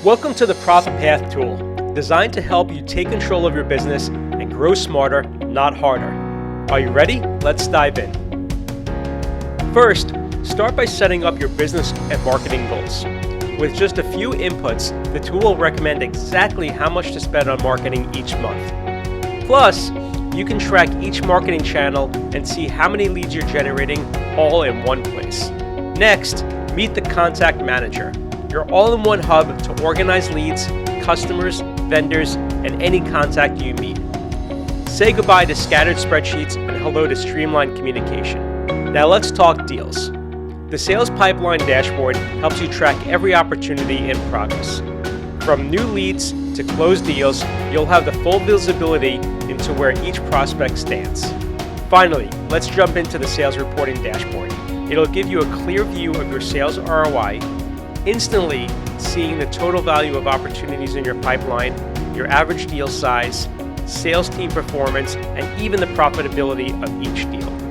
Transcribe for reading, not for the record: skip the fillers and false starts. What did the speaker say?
Welcome to the Profit Path tool, designed to help you take control of your business and grow smarter, not harder. Are you ready? Let's dive in. First, start by setting up your business and marketing goals. With just a few inputs, the tool will recommend exactly how much to spend on marketing each month. Plus, you can track each marketing channel and see how many leads you're generating all in one place. Next, meet the Contact Manager, your all-in-one hub to organize leads, customers, vendors, and any contact you meet. Say goodbye to scattered spreadsheets and hello to streamlined communication. Now let's talk deals. The Sales Pipeline dashboard helps you track every opportunity in progress. From new leads to closed deals, you'll have the full visibility into where each prospect stands. Finally, let's jump into the Sales Reporting dashboard. It'll give you a clear view of your sales ROI, instantly seeing the total value of opportunities in your pipeline, your average deal size, sales team performance, and even the profitability of each deal.